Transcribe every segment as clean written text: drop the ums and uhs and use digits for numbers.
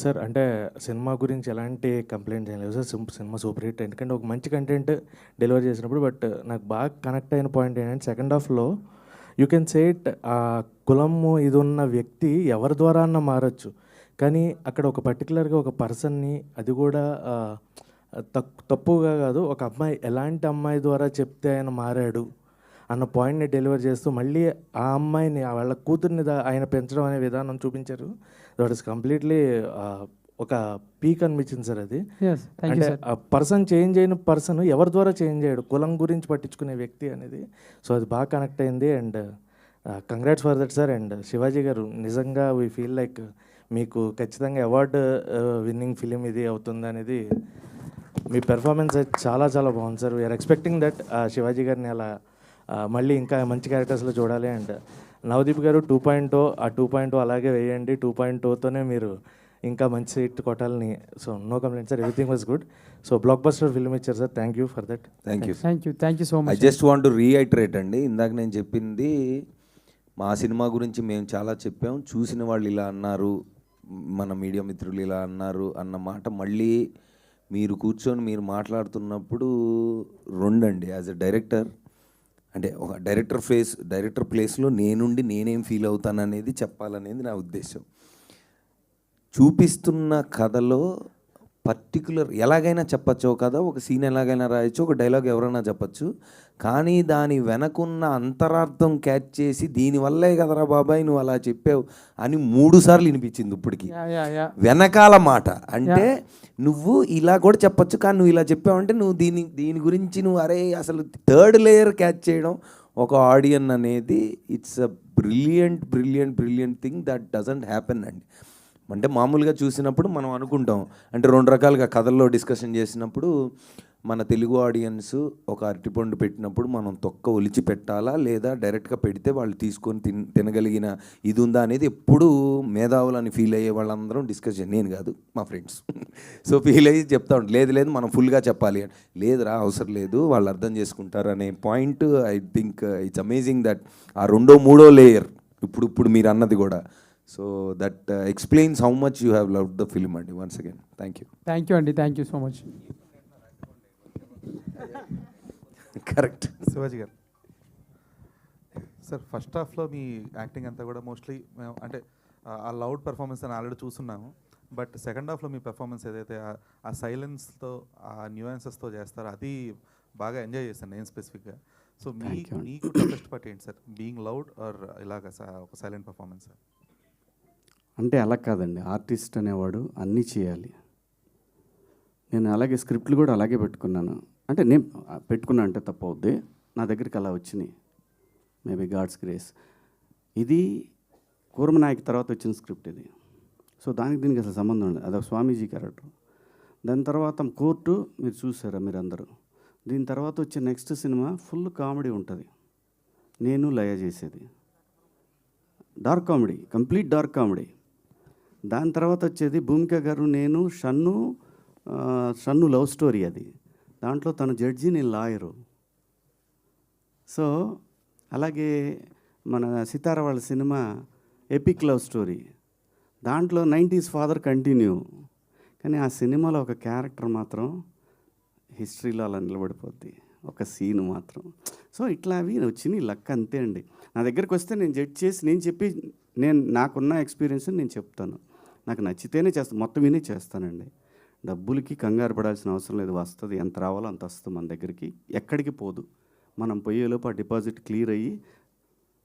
Sir అంటే cinema గురించి ఎలాంటి కంప్లైంట్స్ ఏం లేవు సార్. Cinema super hit. ఎందుకంటే ఒక మంచి కంటెంట్ డెలివర్ చేసినప్పుడు. బట్ నాకు బాగా కనెక్ట్ అయిన పాయింట్ ఏంటంటే సెకండ్ హాఫ్లో యూ కెన్ సే ఇట్, ఆ కులము ఇది ఉన్న వ్యక్తి ఎవరి ద్వారా అన్న మారచ్చు. కానీ అక్కడ ఒక పర్టికులర్గా ఒక పర్సన్ని, అది కూడా తప్పుగా కాదు, ఒక అమ్మాయి ఎలాంటి అమ్మాయి ద్వారా చెప్తే ఆయన మారాడు అన్న పాయింట్ని డెలివర్ చేస్తూ మళ్ళీ ఆ అమ్మాయిని వాళ్ళ కూతుర్ని ఆయన పెంచడం అనే విధానం చూపించారు. దట్ ఈస్ కంప్లీట్లీ ఒక పీక్ అనిపించింది సార్ అది. అంటే ఆ పర్సన్ చేంజ్ అయిన పర్సన్ ఎవరి ద్వారా చేంజ్ అయ్యాడు, కులం గురించి పట్టించుకునే వ్యక్తి అనేది. సో అది బాగా కనెక్ట్ అయింది. And congrats for that sir. And Shivaji గారు నిజంగా వీ ఫీల్ లైక్ మీకు ఖచ్చితంగా అవార్డు విన్నింగ్ ఫిలిం ఇది అవుతుంది అనేది. మీ పెర్ఫార్మెన్స్ చాలా చాలా బాగుంది sir. We're expecting that Shivaji గారిని అలా మళ్ళీ ఇంకా మంచి క్యారెక్టర్స్లో చూడాలి. అండ్ నవదీప్ గారు 2.0, ఆ 2.0 అలాగే వేయండి. 2.0తోనే మీరు ఇంకా మంచి హిట్ కొట్టాలని. So no complaint sir, everything was good. So blockbuster film ఇచ్చారు sir. Thank you for that. Thank you so much. I just want to reiterate అండి, ఇందాక నేను చెప్పింది మా సినిమా గురించి మేము చాలా చెప్పాం. చూసిన వాళ్ళు ఇలా అన్నారు, మన మీడియా మిత్రులు ఇలా అన్నారు అన్న మాట మళ్ళీ మీరు కూర్చొని మీరు మాట్లాడుతున్నప్పుడు రెండండి. యాజ్ ఎ డైరెక్టర్, అంటే ఒక డైరెక్టర్ ప్లేస్లో నేనేం ఫీల్ అవుతాను అనేది చెప్పాలనేది నా ఉద్దేశం. చూపిస్తున్న కథలో పర్టికులర్ ఎలాగైనా చెప్పచ్చు కదా, ఒక సీన్ ఎలాగైనా రాయొచ్చు, ఒక డైలాగ్ ఎవరైనా చెప్పచ్చు. కానీ దాని వెనకున్న అంతరార్థం క్యాచ్ చేసి దీనివల్లే కదరా బాబాయ్ నువ్వు అలా చెప్పావు అని 3 సార్లు వినిపించింది ఇప్పటికి. వెనకాల మాట అంటే నువ్వు ఇలా కూడా చెప్పచ్చు, కానీ నువ్వు ఇలా చెప్పావంటే నువ్వు దీని గురించి నువ్వు అరే అసలు థర్డ్ లేయర్ క్యాచ్ చేయడం ఒక ఆడియన్ అనేది it's a brilliant thing that doesn't happen అండి. అంటే మామూలుగా చూసినప్పుడు మనం అనుకుంటాం, అంటే 2 రకాలుగా కథల్లో డిస్కషన్ చేసినప్పుడు మన తెలుగు ఆడియన్స్ ఒక అరటిపండు పెట్టినప్పుడు మనం తొక్క ఒలిచి పెట్టాలా లేదా డైరెక్ట్గా పెడితే వాళ్ళు తీసుకొని తినగలిగిన ఇది ఉందా అనేది ఎప్పుడు మేధావులని ఫీల్ అయ్యే వాళ్ళందరం డిస్కషన్, నేను కాదు మా ఫ్రెండ్స్. సో ఫీల్ అయ్యి చెప్తా ఉంటాం, లేదు మనం ఫుల్గా చెప్పాలి అని. లేదురా అవసరం లేదు, వాళ్ళు అర్థం చేసుకుంటారు అనే point. I think it's amazing that ఆ 2వ 3వ లేయర్ ఇప్పుడు మీరు అన్నది కూడా. So that explains how much you have loved the film అండి. వన్స్ అగైన్ థ్యాంక్ యూ అండి, thank you so much. Correct. Shivaji గారు సార్, ఫస్ట్ హాఫ్లో మీ యాక్టింగ్ అంతా కూడా మోస్ట్లీ అంటే ఆ లౌడ్ పెర్ఫార్మెన్స్ అని ఆల్రెడీ చూస్తున్నాము. బట్ సెకండ్ హాఫ్లో మీ పెర్ఫార్మెన్స్ ఏదైతే ఆ సైలెన్స్తో ఆ న్యూయాన్సెస్తో చేస్తారో అది బాగా ఎంజాయ్ చేశాను నేను స్పెసిఫిక్గా. సో మీకు టఫెస్ట్ పార్ట్ ఏంటి సార్, బీయింగ్ లౌడ్ ఆర్ ఇలాగ ఒక సైలెంట్ పర్ఫార్మెన్స్? అంటే అలా కాదండి, ఆర్టిస్ట్ అనేవాడు అన్నీ చేయాలి. నేను అలాగే స్క్రిప్ట్లు కూడా అలాగే పెట్టుకున్నాను. అంటే నేను పెట్టుకున్నా అంటే తప్పవుద్ది, నా దగ్గరికి అలా వచ్చినాయి. Maybe God's grace. ఇది కూర్మనాయక్ తర్వాత వచ్చిన స్క్రిప్ట్ ఇది. సో దీనికి అసలు సంబంధం లేదు, అదొక స్వామీజీ క్యారెక్టర్. దాని తర్వాత కోర్టు మీరు చూసారా మీరు అందరూ. దీని తర్వాత వచ్చే నెక్స్ట్ సినిమా ఫుల్ కామెడీ ఉంటుంది, నేను లయ చేసేది dark comedy, complete dark comedy. దాని తర్వాత వచ్చేది భూమిక గారు నేను షన్ను లవ్ స్టోరీ. అది దాంట్లో తను జడ్జి, నేను లాయరు. సో అలాగే మన సితార వాళ్ళ సినిమా ఎపిక్ లవ్ స్టోరీ, దాంట్లో 90s ఫాదర్ కంటిన్యూ. కానీ ఆ సినిమాలో ఒక క్యారెక్టర్ మాత్రం హిస్టరీలో అలా నిలబడిపోద్ది, ఒక సీన్ మాత్రం. సో ఇట్లా అవి వచ్చినాయి, లక్ అంతే అండి. నా దగ్గరికి వస్తే నేను జడ్జ్ చేసి నేను నాకున్న ఎక్స్పీరియన్స్ నేను చెప్తాను. నాకు నచ్చితేనే చేస్తాను, మొత్తం విని చేస్తానండి. డబ్బులకి కంగారు పడాల్సిన అవసరం లేదు, వస్తుంది ఎంత రావాలో అంత వస్తుంది మన దగ్గరికి, ఎక్కడికి పోదు. మనం పోయేలోపు ఆ డిపాజిట్ క్లియర్ అయ్యి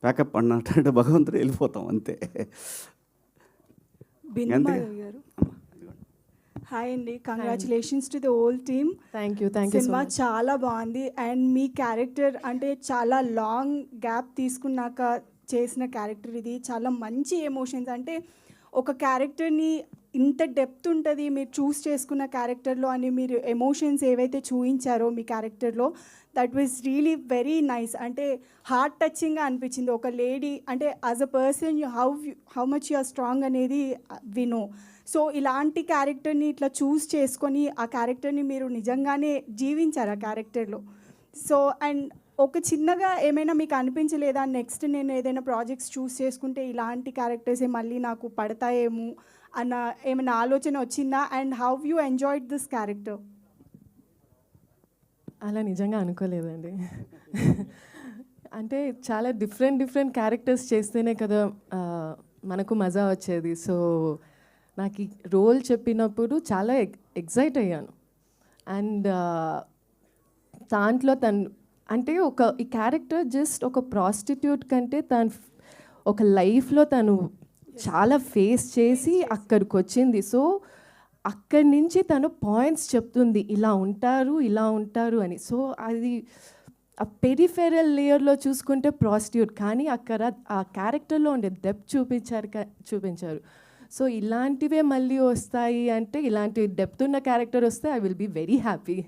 ప్యాకప్ అన్నట్టు భగవంతుడు వెళ్ళిపోతాం అంతే. హాయ్ అండి, congratulations to the whole team. Thank you. Cinema చాలా బాగుంది. అండ్ మీ క్యారెక్టర్ అంటే చాలా లాంగ్ గ్యాప్ తీసుకున్నాక చేసిన క్యారెక్టర్ ఇది. చాలా మంచి ఎమోషన్స్, అంటే ఒక క్యారెక్టర్ని ఇంత డెప్త్ ఉంటుంది మీరు చూస్ చేసుకున్న క్యారెక్టర్లో అని మీరు ఎమోషన్స్ ఏవైతే చూపించారో మీ క్యారెక్టర్లో, that was really very nice. అంటే హార్ట్ టచింగ్గా అనిపించింది. ఒక లేడీ అంటే as a person how much you are strong అనేది వి నో. సో ఇలాంటి క్యారెక్టర్ని ఇట్లా చూస్ చేసుకొని ఆ క్యారెక్టర్ని మీరు నిజంగానే జీవించారు ఆ క్యారెక్టర్లో. సో అండ్ ఒక చిన్నగా ఏమైనా మీకు అనిపించలేదా, నెక్స్ట్ నేను ఏదైనా ప్రాజెక్ట్స్ చూస్ చేసుకుంటే ఇలాంటి క్యారెక్టర్సే మళ్ళీ నాకు పడతాయేమో అన్న ఏమైనా ఆలోచన వచ్చిందా? And how you enjoyed this character? అలా నిజంగా అనుకోలేదండి. అంటే చాలా డిఫరెంట్ క్యారెక్టర్స్ చేస్తేనే కదా మనకు మజా వచ్చేది. సో నాకు ఈ రోల్ చెప్పినప్పుడు చాలా ఎక్సైట్ అయ్యాను. అండ్ దాంట్లో అంటే ఈ క్యారెక్టర్ జస్ట్ ఒక ప్రాస్టిట్యూట్ కంటే ఒక లైఫ్లో తను చాలా ఫేస్ చేసి అక్కడికి వచ్చింది. సో అక్కడి నుంచి తను పాయింట్స్ చెప్తుంది, ఇలా ఉంటారు అని. సో అది ఆ పెరిఫెరల్ లేయర్లో చూసుకుంటే ప్రాస్టిట్యూట్, కానీ అక్కడ ఆ క్యారెక్టర్లో ఉండే డెప్త్ చూపించారు. సో ఇలాంటివే మళ్ళీ వస్తాయి అంటే, ఇలాంటి డెప్త్ ఉన్న క్యారెక్టర్ వస్తే I will be very happy.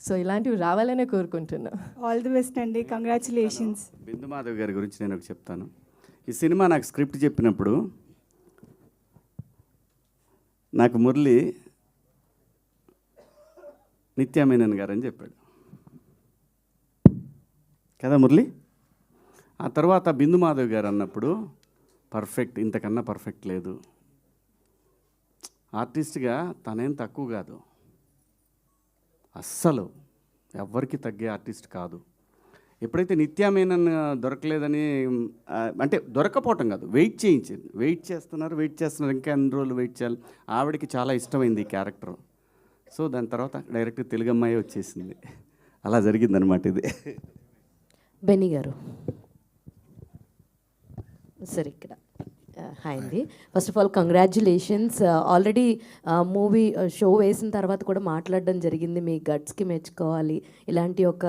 So ఇలాంటివి రావాలనే కోరుకుంటున్నా. ఆల్ ది బెస్ట్ అండి, కంగ్రాచులేషన్స్. బిందు మాధవ్ గారి గురించి నేను ఒకటి చెప్తాను. ఈ సినిమా నాకు స్క్రిప్ట్ చెప్పినప్పుడు నాకు మురళి నిత్యామేనన్ గారు అని చెప్పాడు కదా మురళి. ఆ తర్వాత బిందు మాధవ్ గారు అన్నప్పుడు పర్ఫెక్ట్, ఇంతకన్నా పర్ఫెక్ట్ లేదు, ఆర్టిస్ట్గా తనేం తక్కువ కాదు, అస్సలు ఎవ్వరికి తగ్గే ఆర్టిస్ట్ కాదు. ఎప్పుడైతే నిత్యామేనన్ దొరకలేదని అంటే దొరకపోవటం కాదు, వెయిట్ చేస్తున్నారు ఇంకా ఎన్ని రోజులు వెయిట్ చేయాలి. ఆవిడకి చాలా ఇష్టమైంది ఈ క్యారెక్టర్. సో దాని తర్వాత డైరెక్ట్ తెలుగు అమ్మాయి వచ్చేసింది. అలా జరిగిందనమాట ఇది. బెన్నీ గారు సరే ఇక్కడ హాయ్ అండి. First of all congratulations. Already movie show వేసిన తర్వాత కూడా మాట్లాడడం జరిగింది, మీ గట్స్కి మెచ్చుకోవాలి. ఇలాంటి ఒక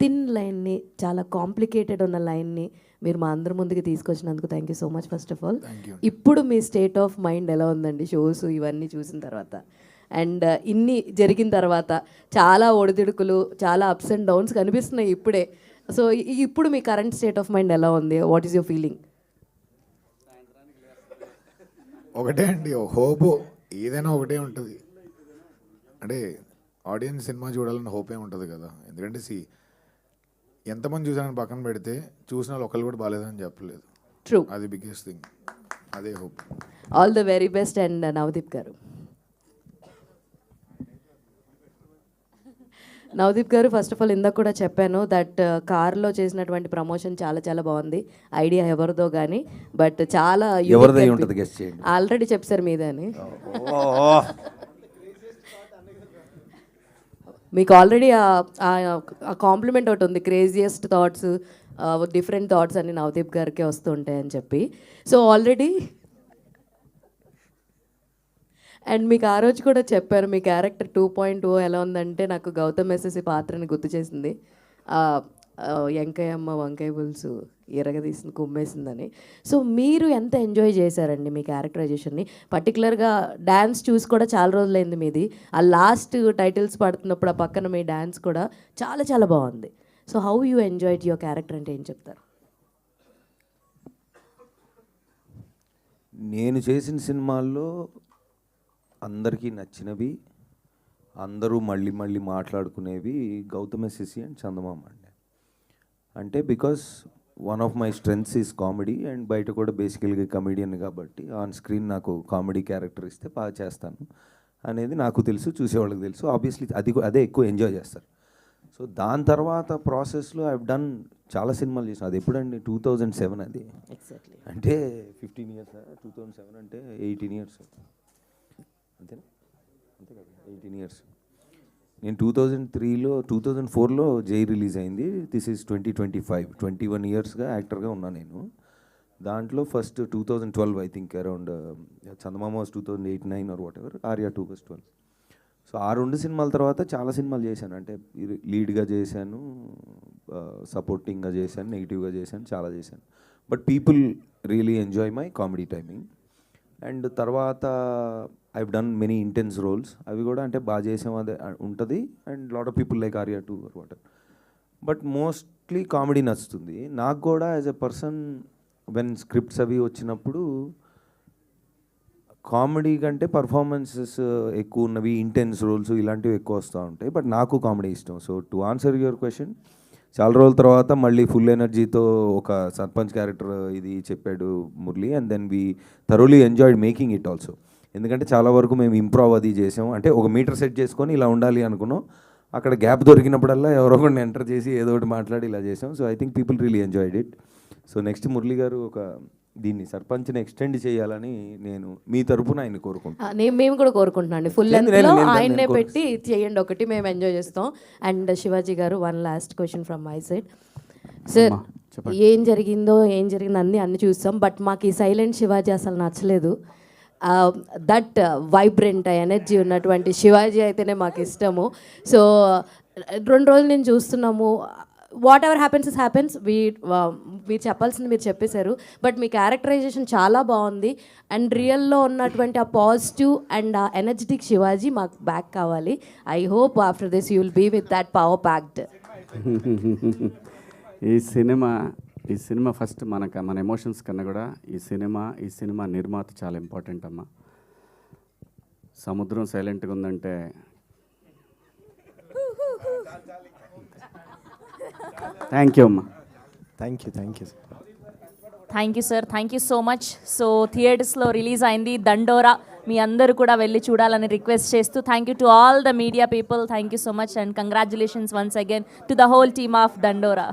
థిన్ లైన్ని, చాలా కాంప్లికేటెడ్ ఉన్న లైన్ని మీరు మా అందరి ముందుకు తీసుకొచ్చినందుకు thank you so much. First of all ఇప్పుడు మీ స్టేట్ ఆఫ్ మైండ్ ఎలా ఉందండి షోస్ ఇవన్నీ చూసిన తర్వాత? అండ్ ఇన్ని జరిగిన తర్వాత చాలా ఒడిదుడుకులు, చాలా అప్స్ అండ్ డౌన్స్ కనిపిస్తున్నాయి ఇప్పుడే. సో ఇప్పుడు మీ కరెంట్ స్టేట్ ఆఫ్ మైండ్ ఎలా ఉంది? What is your feeling? ఒకటే అండి, హోప్ ఏదైనా ఒకటే ఉంటుంది. అంటే ఆడియన్స్ సినిమా చూడాలని హోపే ఉంటుంది కదా. ఎందుకంటే ఎంతమంది చూసారని పక్కన పెడితే చూసిన వాళ్ళు ఒకళ్ళు కూడా బాగాలేదని చెప్పలేదు. ట్రూ, అది బిగ్గెస్ట్ థింగ్, అదే hope. All the very best. And Navdeep గారు, నవదీప్ గారు ఫస్ట్ ఆఫ్ ఆల్ ఇందాక కూడా చెప్పాను దట్ కార్లో చేసినటువంటి ప్రమోషన్ చాలా చాలా బాగుంది. ఐడియా ఎవరిదో కానీ బట్ చాలా ఎవరిదై ఉంటుంది గెస్ట్ చేయండి. ఆల్రెడీ చెప్పారు మీదే అని. మీకు ఆల్రెడీ ఆ కాంప్లిమెంట్ ఒకటి ఉంది, క్రేజియస్ట్ థాట్స్, డిఫరెంట్ థాట్స్ అన్ని నవదీప్ గారికే వస్తుంటాయని చెప్పి. సో ఆల్రెడీ అండ్ మీకు ఆ రోజు కూడా చెప్పారు మీ క్యారెక్టర్ 2.0 ఎలా ఉందంటే నాకు గౌతమ్ ఎస్ఎస్సి పాత్రని గుర్తు చేసింది. వెంకయ్యమ్మ వంకాయ పులుసు ఎరగదీసింది కుమ్మేసిందని. సో మీరు ఎంత ఎంజాయ్ చేశారండి మీ క్యారెక్టరైజేషన్ని? పర్టికులర్గా డ్యాన్స్ చూసి కూడా చాలా రోజులైంది మీది. ఆ లాస్ట్ టైటిల్స్ పడుతున్నప్పుడు ఆ పక్కన మీ డ్యాన్స్ కూడా చాలా చాలా బాగుంది. So how you enjoyed your character అంటే ఏం చెప్తారు? నేను చేసిన సినిమాల్లో అందరికీ నచ్చినవి, అందరూ మళ్ళీ మళ్ళీ మాట్లాడుకునేవి గౌతమ్ ఎస్ఎస్సి అండ్ చందమామ అండి. అంటే because one of my strengths is comedy and బయట కూడా బేసికల్గా కమెడియన్ కాబట్టి ఆన్ స్క్రీన్ నాకు కామెడీ క్యారెక్టర్ ఇస్తే బాగా చేస్తాను అనేది నాకు తెలుసు, చూసేవాళ్ళకి తెలుసు. ఆబ్వియస్లీ అదే ఎక్కువ ఎంజాయ్ చేస్తారు. సో దాని తర్వాత ప్రాసెస్లో ఐ డన్ చాలా సినిమాలు చేసాను. అది ఎప్పుడండి 2007 అది. ఎగ్జాక్ట్లీ అంటే 15 ఇయర్స్. 2007 అంటే 18 ఇయర్స్ అంతేనా? అంతే కదా, 18 ఇయర్స్. నేను 2004లో జై రిలీజ్ అయింది. దిస్ ఈజ్ 2025, 21 ఇయర్స్గా యాక్టర్గా ఉన్నాను నేను. దాంట్లో first 2012 I think around Chandamama was 2008-9 or whatever, Arya 2 was 12. So ఆ 2 సినిమాల తర్వాత చాలా సినిమాలు చేశాను. అంటే లీడ్గా చేశాను, సపోర్టింగ్గా చేశాను, నెగిటివ్గా చేశాను, చాలా చేశాను. But people really enjoy my comedy timing. And తర్వాత I've done many intense roles. అవి కూడా అంటే బాగా చేసాం అదే ఉంటుంది. And lot of people like Arya 2 or what. But mostly comedy నచ్చుతుంది నాకు కూడా. As a person when scripts అవి వచ్చినప్పుడు కామెడీ కంటే పర్ఫార్మెన్సెస్ ఎక్కువ ఉన్నవి, ఇంటెన్స్ రోల్స్ ఇలాంటివి ఎక్కువ వస్తూ ఉంటాయి. బట్ నాకు కామెడీ ఇష్టం. So to answer your question, చాలా రోజుల తర్వాత మళ్ళీ ఫుల్ ఎనర్జీతో ఒక సర్పంచ్ క్యారెక్టర్ ఇది చెప్పాడు Murali. And then we thoroughly enjoyed making it also. ఎందుకంటే చాలా వరకు మేము ఇంప్రూవ్ అది చేసాం, అంటే ఒక మీటర్ సెట్ చేసుకొని ఇలా ఉండాలి అనుకున్నాం. అక్కడ గ్యాప్ దొరికినప్పుడల్లా ఎవరో ఒకరిని ఎంటర్ చేసి ఏదో ఒకటి మాట్లాడి ఇలా చేసాం. So I think people really enjoyed it. So next Murali గారు దీన్ని సర్పంచ్ని ఎక్స్టెండ్ చేయాలని నేను మీ తరపున ఆయన కోరుకుంటాను. మేము కూడా కోరుకుంటున్నాం అండి, ఫుల్ నేను- లెంత్లో నేను- ఆయన్నే నేను పెట్టి చేయండి ఒకటి, మేము ఎంజాయ్ చేస్తాం. అండ్ శివాజీ గారు, one last question from my side. Sir, ఏం జరిగిందో అన్నీ చూస్తాం, బట్ మాకు ఈ సైలెంట్ శివాజీ అసలు నచ్చలేదు. దట్ వైబ్రెంట్ ఎనర్జీ ఉన్నటువంటి శివాజీ అయితేనే మాకు ఇష్టము. సో 2 రోజులు నేను చూస్తున్నాము, what ever happens is happens. మీరు చెప్పాల్సింది మీరు చెప్పేశారు, బట్ మీ క్యారెక్టరైజేషన్ చాలా బాగుంది. అండ్ రియల్లో ఉన్నటువంటి ఆ పాజిటివ్ అండ్ ఆ ఎనర్జెటిక్ శివాజీ మాకు బ్యాక్ కావాలి. I hope after this you will be with that power packed. ఈ సినిమా ఫస్ట్ మన ఎమోషన్స్ కన్నా కూడా ఈ సినిమా నిర్మాత చాలా ఇంపార్టెంట్ అమ్మా. సముద్రం సైలెంట్గా ఉందంటే థ్యాంక్ యూ అమ్మా. Thank you thank you sir, thank you so much. So థియేటర్స్లో రిలీజ్ అయింది దండోరా, మీ అందరూ కూడా వెళ్ళి చూడాలని రిక్వెస్ట్ చేస్తూ thank you to all the media people. Thank you so much and congratulations once again to the whole team of దండోరా.